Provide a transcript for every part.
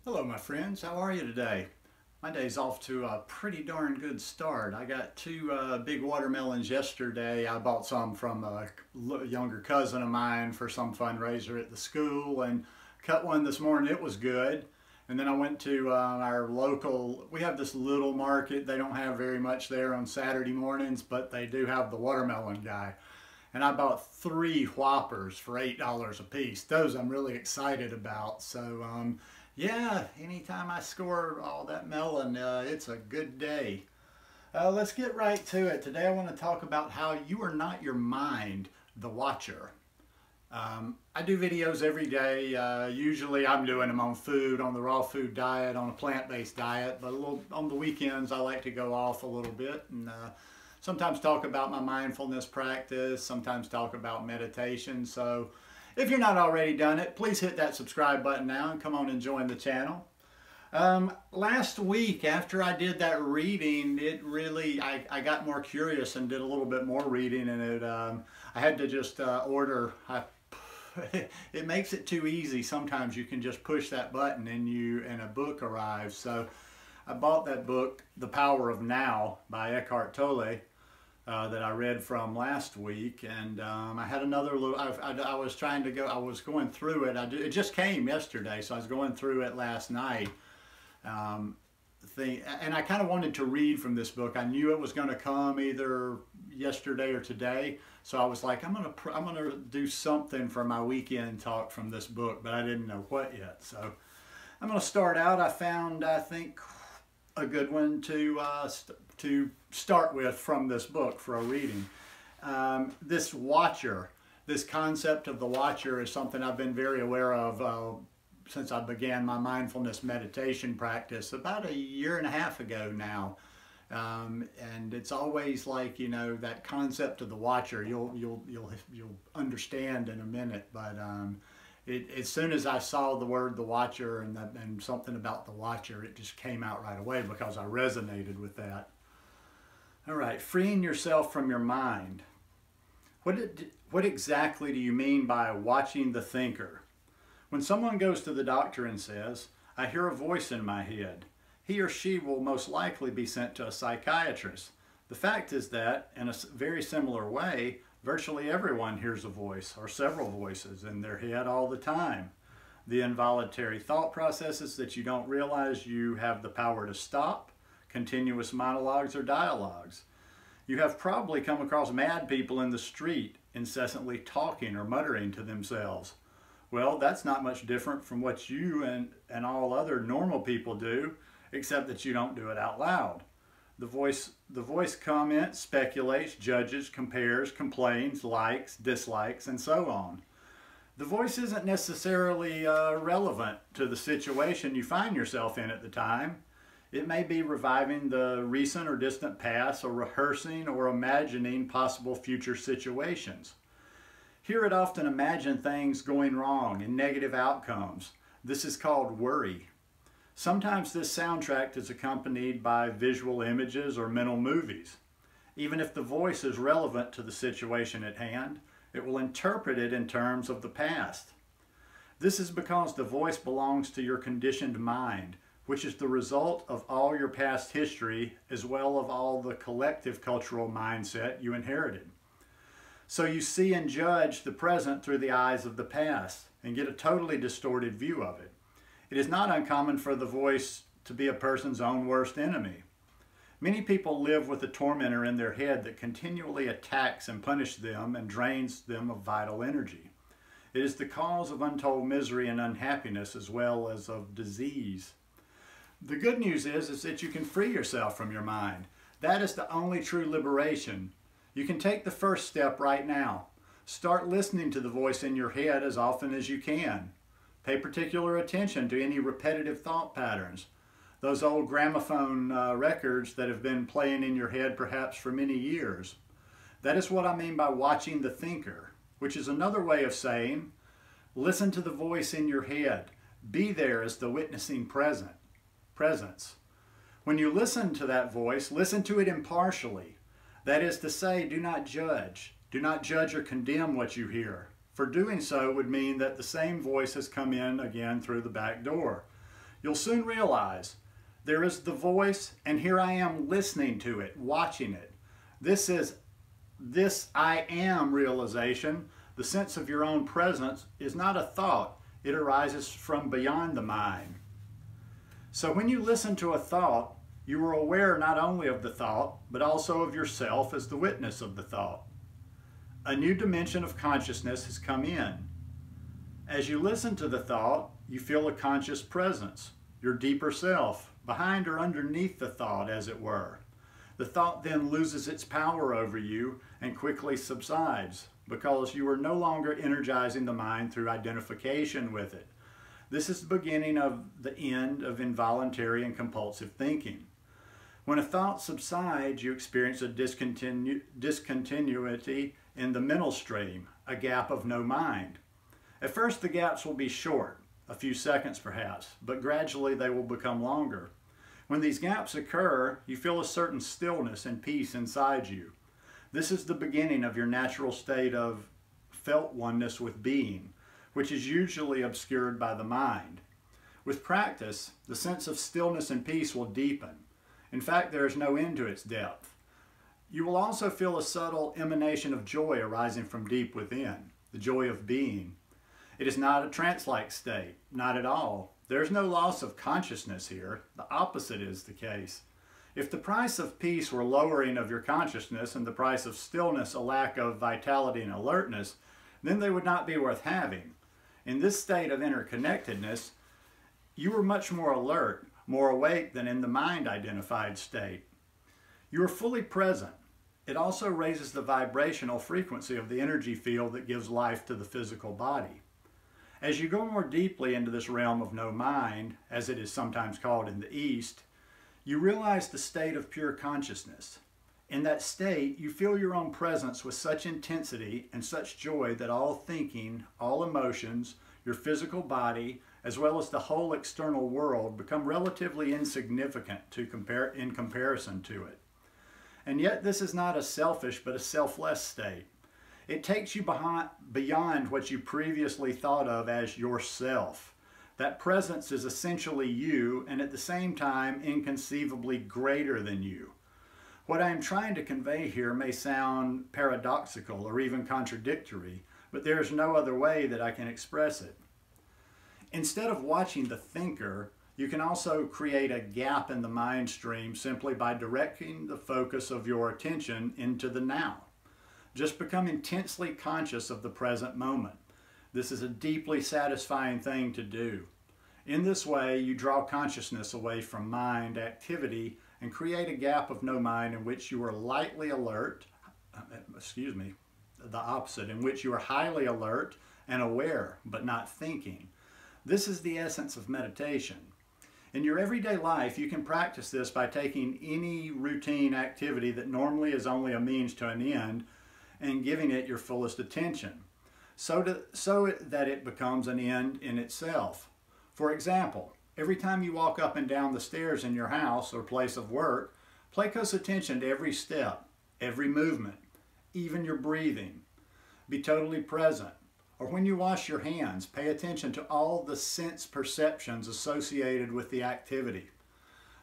Hello my friends, how are you today? My day's off to a pretty darn good start. I got two big watermelons yesterday. I bought some from a younger cousin of mine for some fundraiser at the school and cut one this morning. It was good. And then I went to our local, we have this little market. They don't have very much there on Saturday mornings, but they do have the watermelon guy. And I bought 3 Whoppers for $8 a piece. Those I'm really excited about. So yeah, anytime I score all that melon, it's a good day. Let's get right to it. Today I want to talk about how you are not your mind, the watcher. I do videos every day. Usually I'm doing them on food, on the raw food diet, on a plant-based diet, but on the weekends I like to go off a little bit and sometimes talk about my mindfulness practice, sometimes talk about meditation. So if you're not already done it, please hit that subscribe button now and come on and join the channel. Last week, after I did that reading, I got more curious and did a little bit more reading, and I had to just order. It makes it too easy. Sometimes you can just push that button and a book arrives. So I bought that book, The Power of Now by Eckhart Tolle. That I read from last week, and I had another little, I was trying to go, I was going through it. It just came yesterday, so I was going through it last night. And I kind of wanted to read from this book. I knew it was going to come either yesterday or today, so I was like, I'm gonna do something for my weekend talk from this book, but I didn't know what yet. So I'm going to start out. I found, I think, a good one to start with from this book for a reading. This watcher, this concept of the watcher is something I've been very aware of since I began my mindfulness meditation practice about 1.5 years ago now. And it's always like, you know, that concept of the watcher, you'll understand in a minute, but as soon as I saw the word the watcher and something about the watcher, it just came out right away because I resonated with that. All right, freeing yourself from your mind. What exactly do you mean by watching the thinker? When someone goes to the doctor and says, I hear a voice in my head, he or she will most likely be sent to a psychiatrist. The fact is that, in a very similar way, virtually everyone hears a voice or several voices in their head all the time. The involuntary thought processes that you don't realize you have the power to stop, continuous monologues or dialogues. You have probably come across mad people in the street incessantly talking or muttering to themselves. Well, that's not much different from what you and all other normal people do, except that you don't do it out loud. The voice comments, speculates, judges, compares, complains, likes, dislikes, and so on. The voice isn't necessarily relevant to the situation you find yourself in at the time. It may be reviving the recent or distant past, or rehearsing or imagining possible future situations. Here it often imagines things going wrong and negative outcomes. This is called worry. Sometimes this soundtrack is accompanied by visual images or mental movies. Even if the voice is relevant to the situation at hand, it will interpret it in terms of the past. This is because the voice belongs to your conditioned mind, which is the result of all your past history as well as all the collective cultural mindset you inherited. So you see and judge the present through the eyes of the past and get a totally distorted view of it. It is not uncommon for the voice to be a person's own worst enemy. Many people live with a tormentor in their head that continually attacks and punishes them and drains them of vital energy. It is the cause of untold misery and unhappiness as well as of disease. The good news is that you can free yourself from your mind. That is the only true liberation. You can take the first step right now. Start listening to the voice in your head as often as you can. Pay particular attention to any repetitive thought patterns. Those old gramophone records that have been playing in your head perhaps for many years. That is what I mean by watching the thinker, which is another way of saying, listen to the voice in your head. Be there as the witnessing presence. When you listen to that voice, listen to it impartially. That is to say, do not judge. Do not judge or condemn what you hear. For doing so would mean that the same voice has come in again through the back door. You'll soon realize there is the voice, and here I am listening to it, watching it. This I am realization, the sense of your own presence, is not a thought. It arises from beyond the mind. So when you listen to a thought, you are aware not only of the thought, but also of yourself as the witness of the thought. A new dimension of consciousness has come in. As you listen to the thought, you feel a conscious presence, your deeper self, behind or underneath the thought, as it were. The thought then loses its power over you and quickly subsides, because you are no longer energizing the mind through identification with it. This is the beginning of the end of involuntary and compulsive thinking. When a thought subsides, you experience a discontinuity in the mental stream, a gap of no mind. At first the gaps will be short, a few seconds perhaps, but gradually they will become longer. When these gaps occur, you feel a certain stillness and peace inside you. This is the beginning of your natural state of felt oneness with being, which is usually obscured by the mind. With practice, the sense of stillness and peace will deepen. In fact, there is no end to its depth. You will also feel a subtle emanation of joy arising from deep within, the joy of being. It is not a trance-like state, not at all. There is no loss of consciousness here. The opposite is the case. If the price of peace were lowering of your consciousness and the price of stillness a lack of vitality and alertness, then they would not be worth having. In this state of interconnectedness, you are much more alert, more awake than in the mind-identified state. You are fully present. It also raises the vibrational frequency of the energy field that gives life to the physical body. As you go more deeply into this realm of no mind, as it is sometimes called in the East, you realize the state of pure consciousness. In that state, you feel your own presence with such intensity and such joy that all thinking, all emotions, your physical body, as well as the whole external world become relatively insignificant in comparison to it. And yet this is not a selfish but a selfless state. It takes you beyond what you previously thought of as yourself. That presence is essentially you, and at the same time inconceivably greater than you. What I am trying to convey here may sound paradoxical or even contradictory, but there is no other way that I can express it. Instead of watching the thinker, you can also create a gap in the mind stream simply by directing the focus of your attention into the now. Just become intensely conscious of the present moment. This is a deeply satisfying thing to do. In this way, you draw consciousness away from mind activity and create a gap of no mind in which you are lightly alert, the opposite, in which you are highly alert and aware, but not thinking. This is the essence of meditation. In your everyday life, you can practice this by taking any routine activity that normally is only a means to an end and giving it your fullest attention, so that it becomes an end in itself. For example, every time you walk up and down the stairs in your house or place of work, pay close attention to every step, every movement, even your breathing. Be totally present. Or when you wash your hands, pay attention to all the sense perceptions associated with the activity.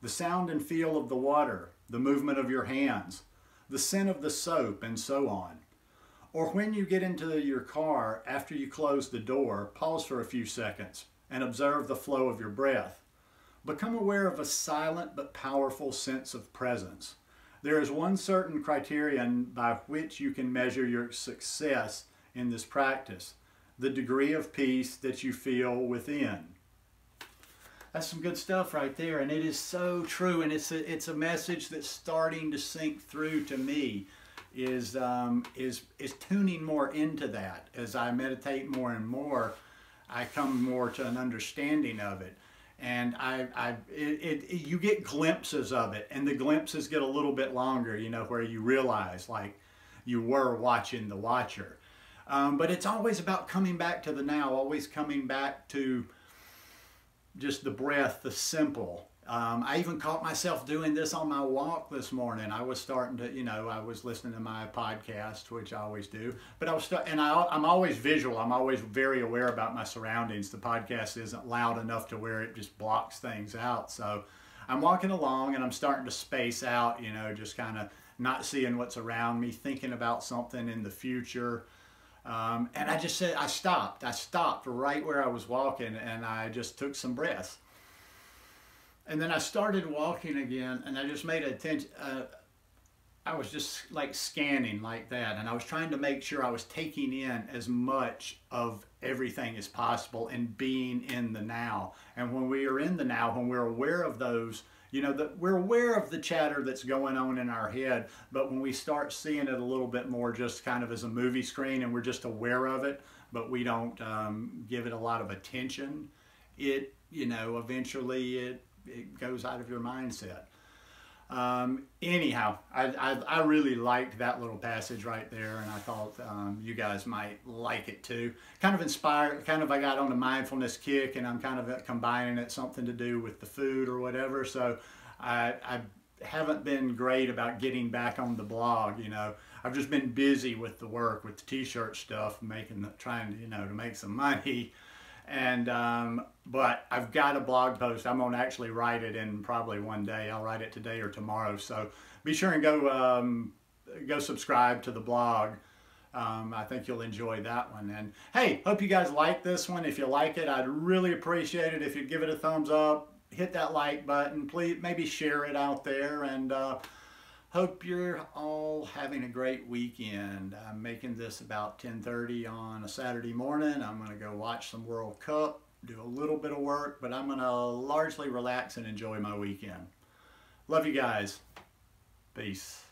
The sound and feel of the water, the movement of your hands, the scent of the soap, and so on. Or when you get into your car after you close the door, pause for a few seconds and observe the flow of your breath. Become aware of a silent but powerful sense of presence. There is one certain criterion by which you can measure your success in this practice: the degree of peace that you feel within. That's some good stuff right there, and it is so true, and it's a message that's starting to sink through to me. Is tuning more into that. As I meditate more and more, I come more to an understanding of it, and you get glimpses of it, and the glimpses get a little bit longer, you know, where you realize like you were watching the watcher. But it's always about coming back to the now, always coming back to just the breath, the simple. I even caught myself doing this on my walk this morning. I was starting to, I was listening to my podcast, which I always do. But I'm always visual. I'm always very aware about my surroundings. The podcast isn't loud enough to where it just blocks things out. So I'm walking along and I'm starting to space out, just kind of not seeing what's around me, thinking about something in the future. And I just said, I stopped. I stopped right where I was walking and I just took some breaths. And then I started walking again, and I just made attention. I was just like scanning like that, and I was trying to make sure I was taking in as much of everything as possible and being in the now. And when we are in the now, when we're aware of those, we're aware of the chatter that's going on in our head, but when we start seeing it a little bit more just kind of as a movie screen and we're just aware of it, but we don't give it a lot of attention, eventually it goes out of your mindset. Anyhow, I really liked that little passage right there, and I thought you guys might like it too. Kind of inspired, I got on a mindfulness kick, and I'm kind of combining it, something to do with the food or whatever. So I haven't been great about getting back on the blog. I've just been busy with the work, with the t-shirt stuff, trying to make some money. And but I've got a blog post. I'm gonna actually write it in probably one day. I'll write it today or tomorrow. So be sure and go subscribe to the blog. I think you'll enjoy that one. And hey, hope you guys like this one. If you like it, I'd really appreciate it if you'd give it a thumbs up, hit that like button, please maybe share it out there, and hope you're all having a great weekend. I'm making this about 10:30 on a Saturday morning. I'm going to go watch some World Cup, do a little bit of work, but I'm going to largely relax and enjoy my weekend. Love you guys. Peace.